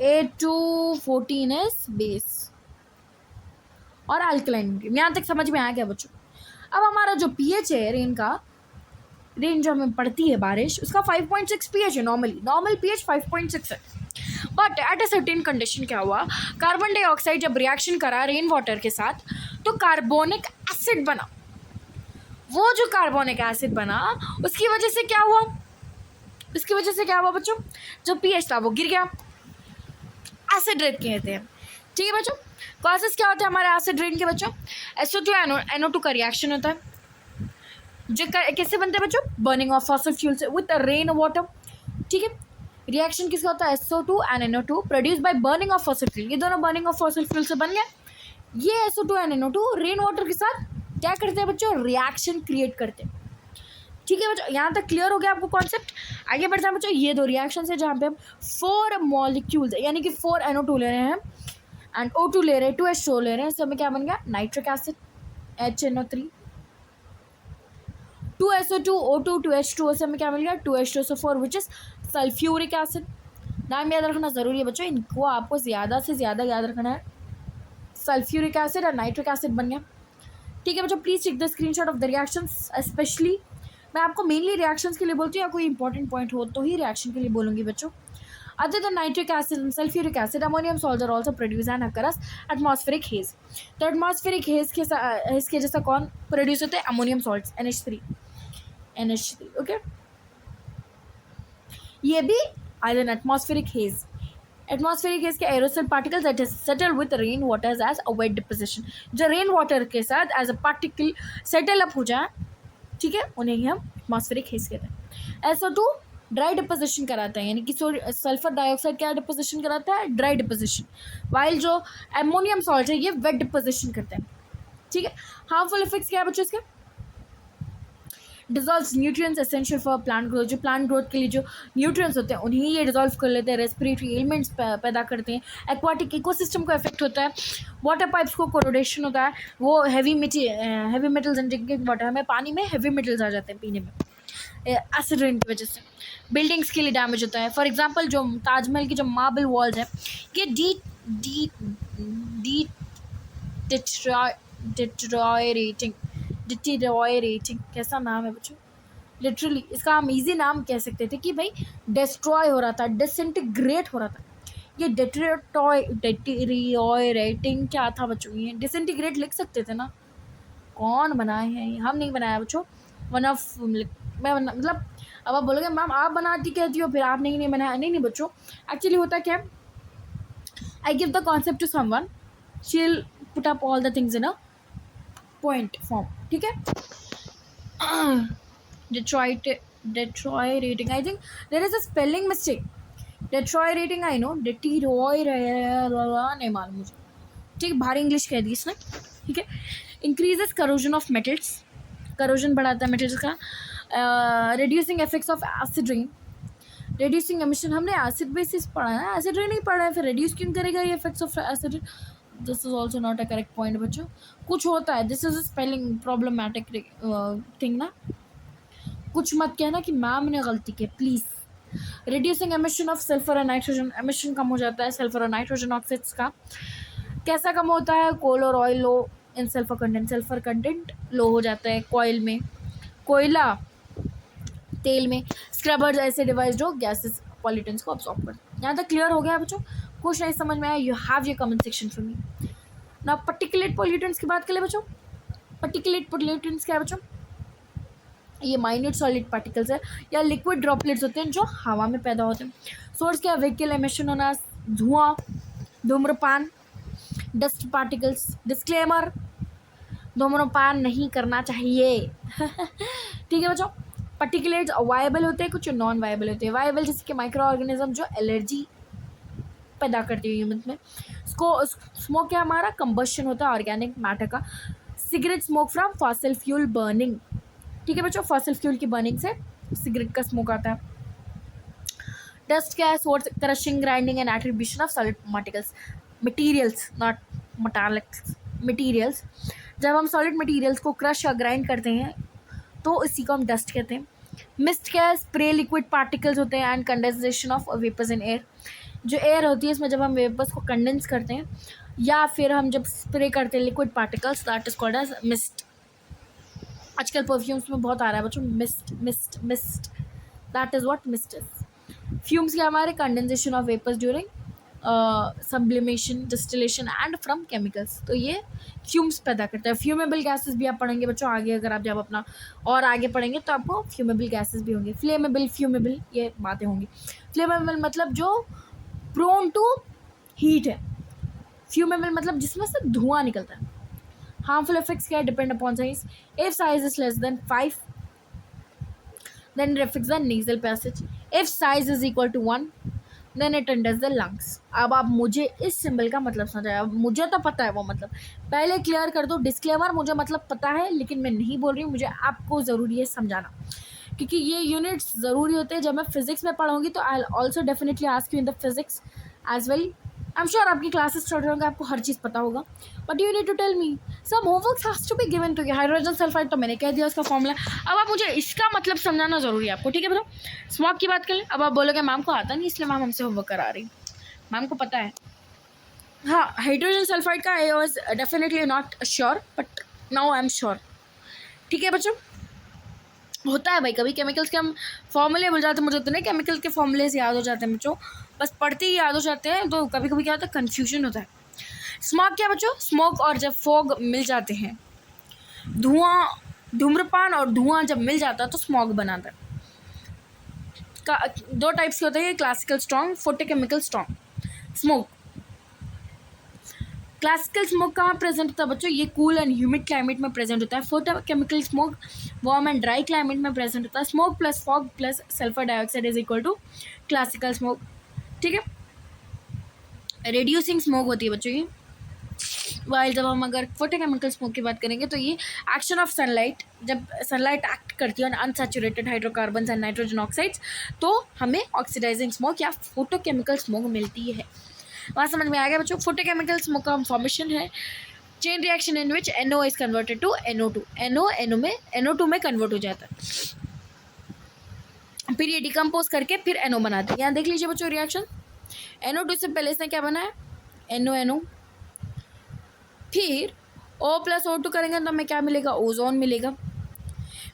8 to 14 is base और alkaline। यहाँ तक समझ में आ गया बच्चों? अब हमारा जो pH है रेन जो हमें पड़ती है बारिश, उसका 5.6 pH है। नॉर्मल pH 5.6 है, but at a certain condition क्या हुआ, कार्बन डाइऑक्साइड जब रिएक्शन करा रेन वाटर के साथ तो कार्बोनिक एसिड बना। वो जो कार्बोनिक एसिड बना उसकी वजह से क्या हुआ बच्चों? जो pH था वो गिर गया, एसिड रेन कहते हैं, ठीक है बच्चों। कॉजेस क्या होते हैं हमारे एसिड रेन के बच्चों? SO2 NO2 का रिएक्शन होता है, जो कैसे बनते हैं बच्चों, बर्निंग ऑफ फॉसिल फ्यूल से विद रेन वाटर। ठीक है, रिएक्शन किसका होता है, SO2 and NO2 produce by burning of fossil fuel. ये दोनों बर्निंग ऑफ फॉसिल फ्यूल से बन गए। ये SO2 and NO2 rain water के साथ क्या करते हैं बच्चों, रिएक्शन क्रिएट करते हैं। ठीक है बच्चों, यहाँ तक क्लियर हो गया आपको कॉन्सेप्ट। आगे बढ़ते हैं बच्चों, ये दो रिएक्शन है जहाँ पे हम 4 मॉलिक्यूल्स यानी कि 4 NO2 ले रहे हैं एंड O2 ले रहे हैं, 2H2O ले रहे हैं, सब में क्या बन गया, nitric acid HNO3, 2SO2 O2 2H2O से हमें क्या मिल गया, 2H2SO4 which is sulphuric acid. नाम याद रखना ज़रूरी है बच्चों, इनको आपको ज़्यादा से ज़्यादा याद रखना है। सल्फ्यूरिक एसिड और नाइट्रिक एसिड बन गया। ठीक है बच्चों, please take the screenshot of the reactions. Specially मैं आपको मेनली रिएक्शंस के लिए बोलती हूँ, या कोई इंपॉर्टेंट पॉइंट हो तो ही रिएक्शन के लिए बोलूँगी बच्चों। Other than nitric acid and sulfuric acid, ammonium salts are also produced and occur as atmospheric haze. तो atmospheric haze के जैसा कौन प्रोड्यूस होते हैं, अमोनियम सॉल्ट्स NH3 ओके। ये भी आइदन एटमॉस्फेरिक हेज। एटमॉस्फेरिक हेज के aerosol particles that is settle with rain water as a wet deposition, जो रेन वाटर के साथ as a particle settle up हो जाए, ठीक है, उन्हें ही हम एटमॉस्फेरिक हेज कहते हैं। SO2 ड्राई डिपोजिशन कराता है, यानी कि सल्फर डाइऑक्साइड क्या डिपोजिशन कराता है, ड्राई डिपोजिशन, वाइल जो एमोनियम सॉल्ट है ये वेट डिपोजिशन करते हैं। ठीक है, हार्मफुल इफेक्ट्स क्या है बच्चों इसके, dissolves nutrients essential for plant growth, जो प्लांट ग्रोथ के लिए जो न्यूट्रिएंट्स होते हैं उन्हें ये डिजॉल्व कर लेते हैं, रेस्पिरेटरी एलिमेंट्स पैदा करते हैं, एक्वाटिक इकोसिस्टम को इफेक्ट होता है, वाटर पाइप्स को कोरोडेशन होता है, वो heavy metals in drinking water, हमें पानी में हैवी मेटल्स आ जाते हैं पीने में एसिड रेन की वजह से, बिल्डिंग्स के लिए डैमेज होता है। फॉर एग्जांपल जो ताजमहल की जो मार्बल वॉल्स है ये डिटेरियोरेटिंग कैसा नाम है बच्चों, लिटरली इसका हम इजी नाम कह सकते थे कि भाई डिस्ट्रॉय हो रहा था, डिसइंटीग्रेट हो रहा था। ये डिटेरियोरेटिंग क्या था बच्चों, ये डिसइंटीग्रेट लिख सकते थे ना, कौन बनाए हैं, हम नहीं बनाया बच्चों। वन ऑफ मतलब अब आप बोलोगे मैम आप बनाती कहती हो फिर आप नहीं बनाया, नहीं बच्चों, एक्चुअली होता क्या है, I give the concept to someone, she will put up all the things in a point form. ठीक है, deteriorating, I think there is a spelling mistake, deteriorating I know, नहीं मालूम मुझे, ठीक, भारी इंग्लिश कह दी इसने। ठीक है, increases corrosion of metals, corrosion बढ़ाता है मेटल्स का, reducing effects of acid rain, reducing emission, हमने एसिड बेसिस पढ़ा है, एसिड रेन नहीं पढ़ा है, फिर रिड्यूस क्यों करेगा ये effects of acid rain, this is also not a correct point बच्चों, कुछ होता है, this is a spelling problematic thing ना, कुछ मत कहना कि मैम ने गलती की please. Reducing emission of sulphur और नाइट्रोजन, एमिशन कम हो जाता है सल्फर और नाइट्रोजन ऑक्साइड्स का, कैसा कम होता है, कोल और ऑयल लो इन सल्फर कंटेंट लो हो जाता है कोयल में, कोयला तेल में, स्क्रबर्स ऐसे डिवाइस जो गैसेस पॉल्यूटेंट्स को अब्सॉर्ब करते हैं। यहाँ तक क्लियर हो गया बच्चों, कुछ नहीं समझ में आया, you have your comment section for me. ना पर्टिकुलेट पॉल्यूटेंट्स की बात करें बच्चों, पर्टिकुलेट पॉल्यूटेंट्स क्या है बच्चों, ये माइन्यूट सॉलिड पार्टिकल्स है या लिक्विड ड्रॉपलेट्स होते हैं जो हवा में पैदा होते हैं। सोर्स क्या है, व्हीकल एमिशन होना, धुआं, धूम्रपान, डस्ट पार्टिकल्स, डिस्क्लेमर, धूम्रपान नहीं करना चाहिए। ठीक है बच्चों, पार्टिकुलेट्स वायबल होते हैं, कुछ नॉन वायबल होते हैं। वायबल जैसे कि माइक्रो ऑर्गेनिज्म जो एलर्जी पैदा करती है ह्यूमन में। स्मोक क्या हमारा कंबशन होता है ऑर्गेनिक मैटर का। Cigarette smoke from fossil fuel burning, ठीक है बच्चों, फॉसिल फ्यूल की बर्निंग से सिगरेट का स्मोक आता है। डस्ट क्या है, source crushing, grinding and attribution of solid materials not metallics materials. जब हम सॉलिड मटेरियल्स को क्रश या ग्राइंड करते हैं तो इसी को हम डस्ट कहते हैं। मिस्ट क्या है, स्प्रे लिक्विड पार्टिकल्स होते हैं and condensation of vapours in air, जो एयर होती है इसमें जब हम वेपर्स को कंडेंस करते हैं या फिर हम जब स्प्रे करते हैं liquid particles, that is called as mist. आजकल परफ्यूम्स में बहुत आ रहा है बच्चों, mist mist mist, that is what mist is. Fumes क्या हमारे, condensation of vapours during sublimation, distillation and from chemicals, तो ये फ्यूम्स पैदा करता है। फ्यूमेबल गैसेस भी आप पढ़ेंगे बच्चों आगे, अगर आप जब अपना और आगे पढ़ेंगे तो आपको फ्यूमेबल गैसेस भी होंगे। फ्लेमेबल, फ्यूमेबल ये बातें होंगी। फ्लेमेबल मतलब जो प्रोन टू हीट है, फ्यूमेबल मतलब जिसमें से धुआं निकलता है। हार्मफुल इफेक्ट्स क्या है, depend upon size. If size is less than 5 then it affects the nasal passage. If size is equal to 1, then it enters the lungs. अब आप मुझे इस सिंबल का मतलब समझाया, मुझे तो पता है वो मतलब, पहले क्लियर कर दो डिस्क्लेमर, मुझे मतलब पता है लेकिन मैं नहीं बोल रही हूँ, मुझे आपको ज़रूरी है समझाना, क्योंकि ये यूनिट्स ज़रूरी होते हैं। जब मैं फिजिक्स में पढ़ूंगी तो I also definitely ask you in the physics as well. I am sure आपकी क्लासेस चल रहे होंगे, आपको हर चीज़ पता होगा, but you need to tell me some homework has to be given to you. Hydrogen sulphide तो मैंने कह दिया उसका फॉर्मूला, अब आप मुझे इसका मतलब समझाना ज़रूरी है आपको, ठीक है। बताओ, स्मॉग की बात कर लें। अब आप बोलोगे मैम को आता नहीं इसलिए मैम हमसे होमवर्क करा रही, मैम को पता है। हाँ, हाइड्रोजन सल्फाइड का I was definitely not sure, but now I am sure, ठीक है बच्चों। होता है भाई, कभी केमिकल्स के हम फॉर्मूले भूल जाते हैं, मुझे इतने केमिकल्स के फॉर्मूलेस याद हो जाते हैं बच्चों, बस पढ़ते ही याद हो जाते हैं, तो कभी कभी क्या होता है कन्फ्यूजन होता है। स्मॉग क्या बच्चों? स्मोक और जब फॉग मिल जाते हैं, धुआं, धूम्रपान और धुआं जब मिल जाता है तो स्मॉग बनाता है। दो टाइप्स के होते हैं, classical strong, photochemical strong smoke. Classical smoke कहाँ प्रेजेंट होता है बच्चों? ये कूल एंड ह्यूमिड क्लाइमेट में प्रेजेंट होता है। Photochemical smoke warm and dry climate में प्रेजेंट होता है। Smoke plus fog plus sulphur dioxide is equal to classical smoke, ठीक है। रिड्यूसिंग स्मोक होती है बच्चों ये। वाइल जब हम अगर फोटोकेमिकल स्मोक की बात करेंगे तो ये एक्शन ऑफ सनलाइट, जब सनलाइट एक्ट करती है on unsaturated hydrocarbons and nitrogen oxides, तो हमें ऑक्सीडाइजिंग स्मोक या फोटोकेमिकल स्मोक मिलती है। वहाँ समझ में आ गया बच्चों? फोटोकेमिकल स्मोक का फॉर्मेशन है chain reaction in which NO is converted to NO2, NO2 में कन्वर्ट हो जाता है, फिर ये डिकम्पोज करके फिर NO बनाते हैं। यहाँ देख लीजिए बच्चों रिएक्शन, NO2 से पहले इसने क्या बनाया? NO, फिर O प्लस O2 करेंगे तो हमें क्या मिलेगा? ओजोन मिलेगा।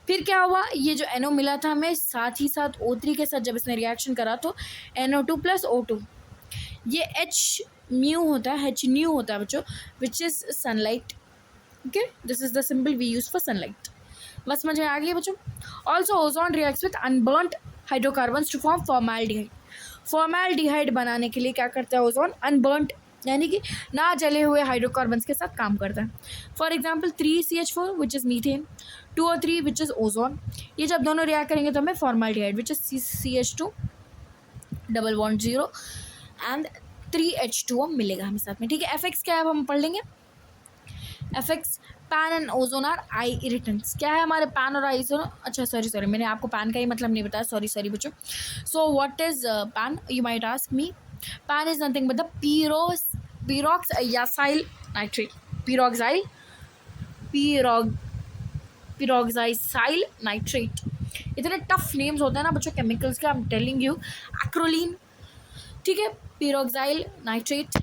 फिर क्या हुआ? ये जो NO मिला था हमें, साथ ही साथ O3 के साथ जब इसने रिएक्शन करा तो NO2 प्लस O2, ये H न्यू होता है बच्चों, which is sunlight, okay, this is the symbol we use for sunlight. बस समझ में आ गई बच्चों? Also ozone reacts with unburned hydrocarbons to form formaldehyde. Formaldehyde बनाने के लिए क्या करता है ओजोन? अनबर्न्ड यानी कि ना जले हुए हाइड्रोकार्बन्स के साथ काम करता है। For example 3CH4 which is methane, 2O3 which is ozone. ये जब दोनों रिएक्ट करेंगे तो हमें formaldehyde which is CH2 double bond 0 and 3H2O मिलेगा हमें साथ में, ठीक है। एफेक्ट्स क्या है हम पढ़ लेंगे। Effects, PAN and ozone are eye irritants. क्या है हमारे पैन और आई? अच्छा सॉरी मैंने आपको पैन का ही मतलब नहीं बताया, सॉरी बच्चों। So what is PAN, you might ask me. PAN is nothing but the peroxyl nitrate, peroxyl nitrate. इतने टफ नेम्स होते हैं ना बच्चों केमिकल्स के, I am telling you. Acrolein, ठीक है, पेरोक्साइल नाइट्रेट,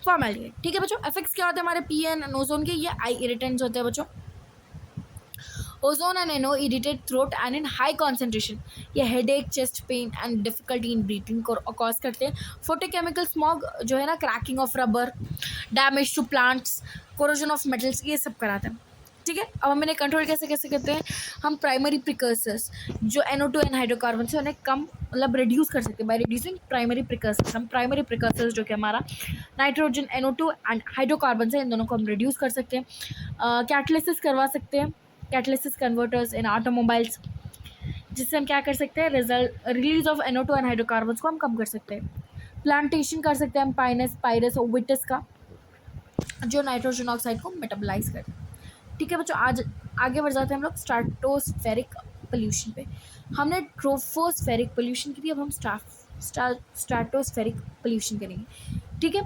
फॉर्मल्डिहाइड, ठीक है बच्चों। इफेक्ट्स क्या होते हैं हमारे PN एंड ओजोन के? ये आई इरिटेंट्स होते हैं बच्चों। Ozone and NO irritate throat and in high concentration, ये headache, chest pain and difficulty in breathing को कॉज करते हैं। फोटोकेमिकल स्मॉग जो है ना, cracking of rubber, damage to plants, corrosion of metals, ये सब कराते हैं, ठीक है। अब हम इन्हें कंट्रोल कैसे करते हैं? हम प्राइमरी प्रिकर्सर्स जो NO2 एंड हाइड्रोकार्बन से उन्हें कम मतलब रिड्यूस कर सकते हैं बाय रिड्यूसिंग प्राइमरी प्रिकर्सर्स। हम प्राइमरी प्रिकर्सर्स जो कि हमारा नाइट्रोजन, NO2 एंड हाइड्रोकार्बन से, इन दोनों को हम रिड्यूस कर सकते हैं। कैटलिसिस करवा सकते हैं, कैटलिसिस कन्वर्टर्स इन ऑटोमोबाइल्स, जिससे हम क्या कर सकते हैं? Release of NO2 and hydrocarbon को हम कम कर सकते हैं। प्लांटेशन कर सकते हैं हम पाइनस, पायरस और विटस का, जो नाइट्रोजन ऑक्साइड को मेटाबलाइज करते हैं, ठीक है बच्चों। आज आगे बढ़ जाते हैं हम लोग स्ट्रेटोस्फेरिक पोल्यूशन पे। हमने ट्रोपोस्फेरिक पोल्यूशन की थी, अब हम स्ट्रेटोस्फेरिक पोल्यूशन करेंगे, ठीक है।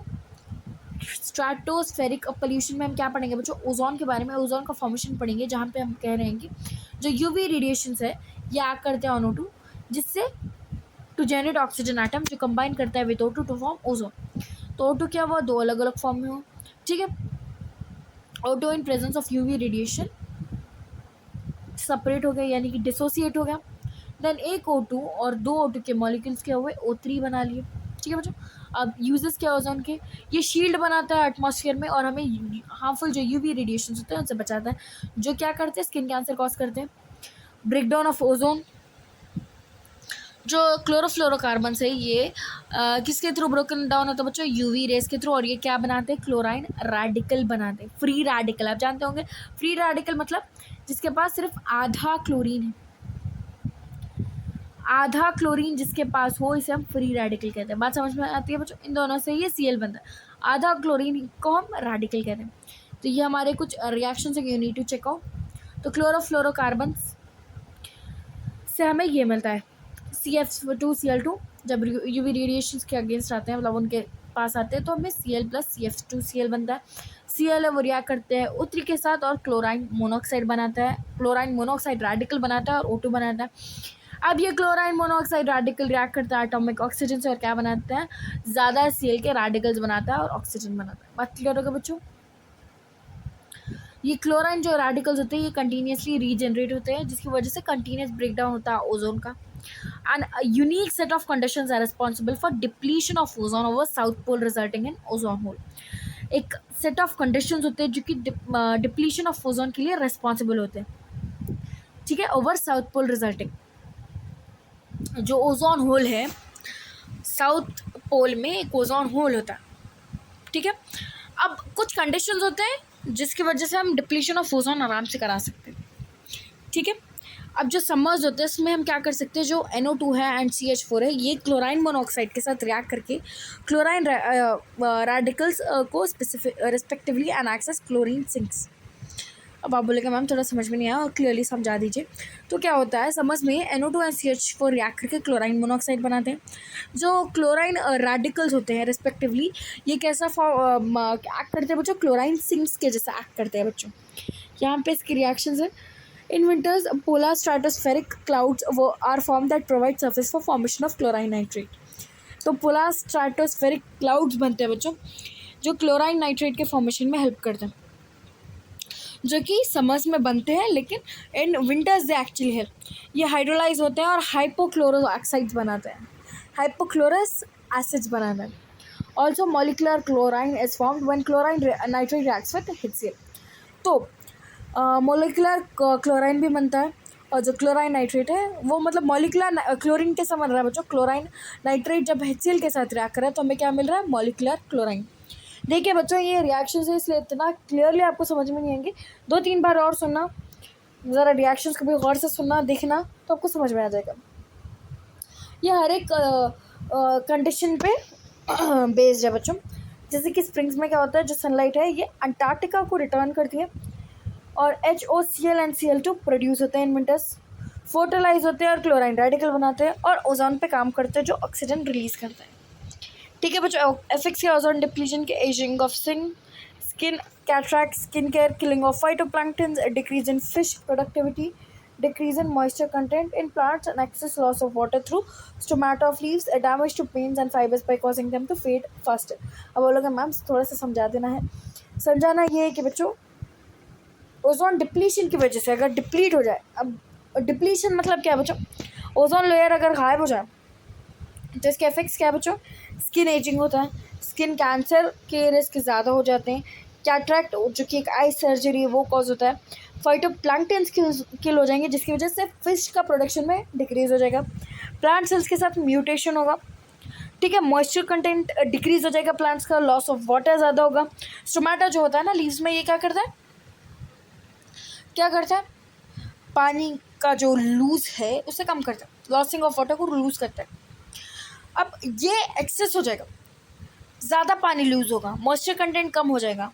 स्ट्रेटोस्फेरिक पोल्यूशन में हम क्या पढ़ेंगे बच्चों? ओजोन के बारे में, ओजोन का फॉर्मेशन पढ़ेंगे, जहाँ पे हम कह रहे हैं कि जो UV रेडिएशंस है ये एक्ट करते हैं ऑन O2, जिससे टू जनरेट ऑक्सीजन एटम जो कंबाइन करता है with O2 to form ozone. तो O2 क्या हुआ? दो अलग अलग फॉर्म में हो, ठीक है। O2 in presence of UV radiation separate हो गया यानी कि डिसोसिएट हो गया। देन एक O2 और दो O2 के मॉलिक्यूल्स क्या हुए? O3 बना लिए, ठीक है बच्चों। अब यूजेस क्या ओजोन के? ये शील्ड बनाता है एटमॉस्फेयर में और हमें हार्मफुल जो UV रेडिएशन होते हैं उनसे बचाता है, जो क्या करते हैं? स्किन कैंसर कॉज करते हैं। ब्रेकडाउन ऑफ ओजोन, जो क्लोरोफ्लोरोकार्बन है ये किसके थ्रू ब्रोकन डाउन होता है बच्चों? UV रेस के थ्रू, और ये क्या बनाते हैं? क्लोराइन रेडिकल बनाते हैं, फ्री रेडिकल। आप जानते होंगे फ्री रेडिकल मतलब जिसके पास सिर्फ आधा क्लोरीन है, आधा क्लोरीन जिसके पास हो इसे हम फ्री रेडिकल कहते हैं। बात समझ में आती है बच्चों? इन दोनों से ये Cl बनता है, आधा क्लोरीन को हम रेडिकल कहते हैं। तो ये हमारे कुछ रिएक्शन है, you need to check out. तो क्लोरोफ्लोरोकार्बन से हमें ये मिलता है CF2Cl2। जब यूवी रेडिएशन के अगेंस्ट आते हैं, मतलब उनके पास आते हैं, तो हमें Cl प्लस CF2Cl बनता है। Cl वो रिएक्ट करते हैं उत्तरी के साथ और क्लोराइन मोनोऑक्साइड बनाता है। क्लोराइन मोनोऑक्साइड रेडिकल बनाता है और O2 बनाता है। अब ये क्लोराइन मोनोऑक्साइड रेडिकल रिएक्ट करता है एटॉमिक ऑक्सीजन से और क्या बनाता है, ज़्यादा Cl के रेडिकल्स बनाता है और ऑक्सीजन बनाता है। बात क्लियर होगा बच्चों? ये क्लोराइन जो रेडिकल्स होते हैं ये कंटिन्यूसली रीजनरेट होते हैं, जिसकी वजह से कंटिन्यूस ब्रेकडाउन होता है ओजोन का। And unique set of conditions are responsible for depletion of ozone over south pole resulting in ozone hole. एक सेट ऑफ कंडीशंस होते हैं जो कि डिप्लीशन ऑफ ओजोन के लिए रिस्पॉन्सिबल होते हैं, ठीक है, ओवर साउथ पोल रिजल्टिंग। जो ओजोन होल है, साउथ पोल में एक ओजोन होल होता है, ठीक है। अब कुछ कंडीशंस होते हैं जिसकी वजह से हम डिप्लीशन ऑफ ओजोन आराम से करा सकते हैं, ठीक है। अब जो समर्स होते हैं उसमें हम क्या कर सकते हैं, जो NO2 है एंड CH4 है, ये क्लोराइन मोनोऑक्साइड के साथ रिएक्ट करके क्लोराइन रेडिकल्स को specific respectively and excess chlorine sinks. अब आप बोलेंगे मैम थोड़ा समझ में नहीं आया और क्लियरली समझा दीजिए। तो क्या होता है, समझ में NO2 एंड CH4 रिएक्ट करके क्लोराइन मोनोऑक्साइड बनाते हैं। जो क्लोराइन रेडिकल्स होते हैं रिस्पेक्टिवली, ये कैसा एक्ट करते हैं बच्चों, क्लोराइन सिंक्स के जैसा एक्ट करते हैं बच्चों। यहाँ पे इसकी रिएक्शंस है। In winters, polar stratospheric clouds are formed that provide surface for formation of chlorine nitrate. तो polar stratospheric clouds बनते हैं बच्चों, जो क्लोराइन नाइट्रेट के फॉर्मेशन में हेल्प करते हैं, जो कि समर्स में बनते हैं, लेकिन in winters they actually help. ये हाइड्रोलाइज होते हैं और हाइपोक्लोरो ऑक्साइड्स बनाते हैं, हाइपोक्लोरस एसिड्स बनाते हैं। Also molecular chlorine is formed when chlorine nitrate reacts with HCl। तो मोलिकुलर क्लोराइन भी बनता है, और जो क्लोराइन नाइट्रेट है वो मतलब मॉलिकुलर क्लोरीन के साथ बन रहा है बच्चों। क्लोराइन नाइट्रेट जब HCl के साथ रिएक्ट कर रहा है तो हमें क्या मिल रहा है, मॉलिकुलर क्लोराइन। देखिए बच्चों ये रिएक्शन है, इसलिए इतना क्लियरली आपको समझ में नहीं आएंगे, 2-3 बार और सुनना, ज़रा रिएक्शंस को भी गौर से सुनना देखना तो आपको समझ में आ जाएगा। ये हर एक कंडीशन पे बेस्ड है बच्चों। जैसे कि स्प्रिंग्स में क्या होता है, जो सनलाइट है ये अंटार्कटिका को रिटर्न करती है और HOCl एंड Cl2 प्रोड्यूस होते हैं इन विंटर्स, फोटोलाइज होते हैं और क्लोराइन रेडिकल बनाते हैं और ओजोन पे काम करते हैं जो ऑक्सीजन रिलीज करता है, ठीक है बच्चों। एफेक्ट्स के ओजोन डिप्लीशन के, ageing of skin cataract, skin care, killing of phytoplankton, decrease in fish productivity, decrease in moisture content in plants and excess loss of water through stomata of leaves, damage to panes and fibers by causing them to fade faster। अब बोलोगे ma'am थोड़ा सा समझा देना है। समझाना ये है कि बच्चों ओजोन डिप्लीशन की वजह से अगर डिप्लीट हो जाए, अब डिप्लीशन मतलब क्या है बच्चों, ओजोन लेयर अगर गायब हो जाए तो इसके इफेक्ट्स क्या है बच्चों, स्किन एजिंग होता है, स्किन कैंसर के रिस्क ज़्यादा हो जाते हैं, कैटरैक्ट जो कि एक आई सर्जरी है वो कॉज होता है, फाइटोप्लैंक्टन किल हो जाएंगे जिसकी वजह से फिश का प्रोडक्शन में डिक्रीज हो जाएगा, प्लांट सेल्स के साथ म्यूटेशन होगा, ठीक है, मॉइस्चर कंटेंट डिक्रीज हो जाएगा प्लांट्स का, लॉस ऑफ वाटर ज़्यादा होगा। स्टोमेटा जो होता है ना लीव्स में, ये क्या करता है, पानी का जो लूज है उसे कम करता है, लॉसिंग ऑफ वाटर को लूज करता है। अब ये एक्सेस हो जाएगा, ज़्यादा पानी लूज होगा, मॉइस्चर कंटेंट कम हो जाएगा,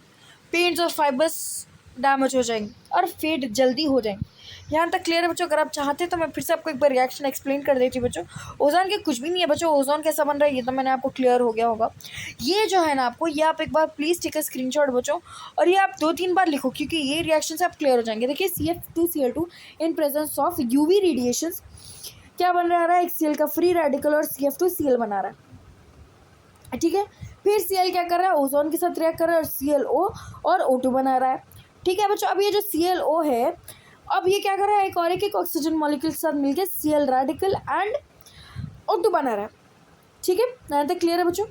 पेन्स और फाइबर्स डैमेज हो जाएंगे और फेड जल्दी हो जाएंगे। यहाँ तक क्लियर है बच्चों? अगर आप चाहते तो मैं फिर से आपको एक बार रिएक्शन एक्सप्लेन कर देती हूँ बच्चों। ओजोन के कुछ भी नहीं है बच्चों, ओजोन कैसा बन रहा है ये तो मैंने आपको क्लियर हो गया होगा। ये जो है ना आपको, ये आप एक बार प्लीज़ टेक अ स्क्रीनशॉट बच्चों, और ये आप 2-3 बार लिखो क्योंकि ये रिएक्शन से आप क्लियर हो जाएंगे। देखिए CF2Cl2 in presence of UV radiations क्या बन रहा है, एक Cl का फ्री रेडिकल और CF2Cl बना रहा है, ठीक है। फिर Cl क्या कर रहा है, ओजोन के साथ रिएक्ट कर रहा है और ClO और O2 बना रहा है, ठीक है बच्चों। अब ये जो ClO है, अब ये क्या कर रहा है, एक और एक ऑक्सीजन मॉलिक्यूल के साथ मिलकर Cl रेडिकल एंड O2 बना रहा है, ठीक है। यहाँ तक क्लियर है बच्चों?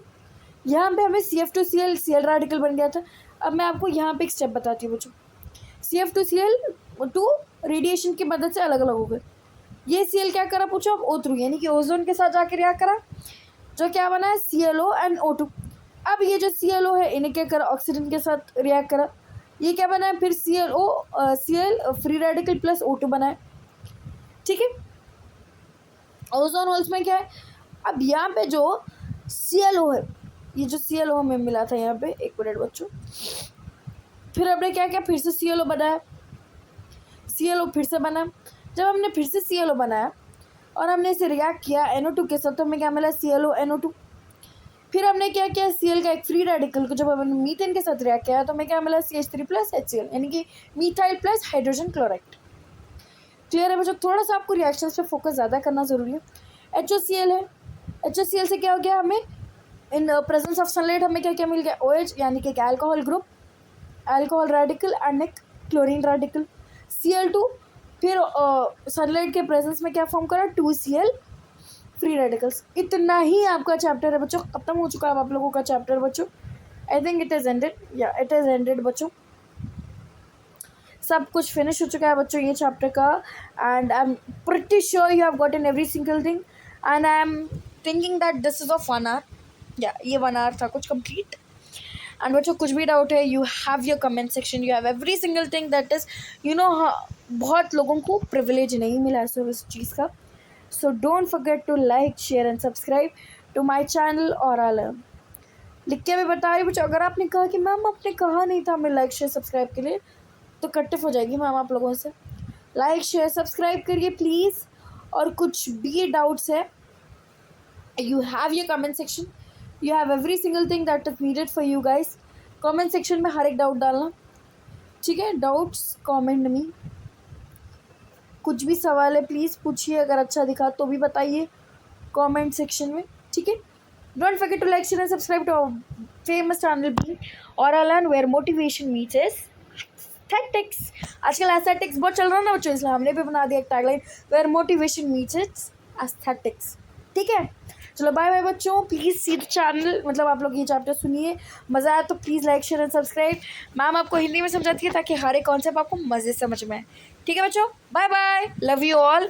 यहाँ पे हमें CF2Cl रेडिकल बन गया था। अब मैं आपको यहाँ पे एक स्टेप बताती हूँ बच्चों। CF2Cl2 रेडिएशन की मदद से अलग अलग हो गए। ये Cl क्या करा पूछो, अब O3 यानी कि ओजोन के साथ जाके रिएक्ट करा, जो क्या बना है ClO एंड O2। अब ये जो ClO है इन्हें क्या करा, ऑक्सीजन के साथ रिएक्ट करा, ये क्या बना है फिर Cl free radical plus O2 बना है, ठीक है। ओजोन होल्स में क्या है, अब यहाँ पे जो ClO है, ये जो ClO हमें मिला था यहाँ पे, एक मिनट बच्चों, फिर हमने क्या किया, फिर से ClO बनाया, ClO फिर से बना। जब हमने फिर से ClO बनाया और हमने इसे रिएक्ट किया NO2 के साथ, तो हमें क्या मिला, ClO NO2। फिर हमने क्या किया, Cl का एक फ्री रेडिकल को जब हमने मीथेन के साथ रिएक्ट किया तो हमें क्या मिला, CH3 प्लस HCl, यानी कि methyl plus hydrogen chloride. Clear है बच्चों? थोड़ा सा आपको रिएक्शंस पे फोकस ज़्यादा करना ज़रूरी है। HOCl है, HOCl से क्या हो गया, हमें इन प्रेजेंस ऑफ सनलाइट हमें क्या क्या मिल गया, OH, यानी कि एक alcohol group, alcohol radical and एक क्लोरीन रेडिकल। Cl2 फिर सनलाइट के प्रेजेंस में क्या फॉर्म करा, 2Cl फ्री रेडिकल्स। इतना ही आपका चैप्टर है बच्चों, खत्म हो चुका है आप लोगों का चैप्टर बच्चों। I think it is ended, या इट इज़ एंडेड बच्चों, सब कुछ फिनिश हो चुका है बच्चों ये चैप्टर का। And I am pretty sure you have gotten every single thing, and I am thinking that this is of 1 hour, या ये 1 आवर था कुछ कंप्लीट। एंड बच्चों कुछ भी डाउट है, you have your comment section, you have every single thing that is, you know, बहुत लोगों को प्रिविलेज नहीं मिला है सो इस चीज़ का। So don't forget to like, share and subscribe to my channel और आलम। लिख के भी बता रही बच्चों, अगर आपने कहा कि मैम आपने कहा नहीं था हमें लाइक शेयर सब्सक्राइब के लिए, तो कट्टिफ हो जाएगी मैम आप लोगों से। लाइक शेयर सब्सक्राइब करिए प्लीज़, और कुछ भी डाउट्स है, you have your comment section, you have every single thing that is needed for you guys. Comment section में हर एक डाउट डालना, ठीक है? डाउट्स कमेंट में, कुछ भी सवाल है प्लीज़ पूछिए, अगर अच्छा दिखा तो भी बताइए कमेंट सेक्शन में, ठीक है? Don't forget to like share and subscribe to our famous channel बी Aura Learn where motivation meets aesthetics. आजकल एस्थेटिक्स बहुत चल रहा है ना बच्चों, इसलिए हमने भी बना दिया एक tagline, where motivation meets aesthetics, ठीक है? चलो बाय बाय बच्चों, प्लीज़ सी द चैनल, मतलब आप लोग ये चैप्टर सुनिए, मज़ा आया तो please like share and subscribe. Ma'am आपको हिंदी में समझाती है ताकि हर एक कॉन्सेप्ट आपको मज़े से समझ में आए, ठीक है बच्चों? Bye bye, love you all.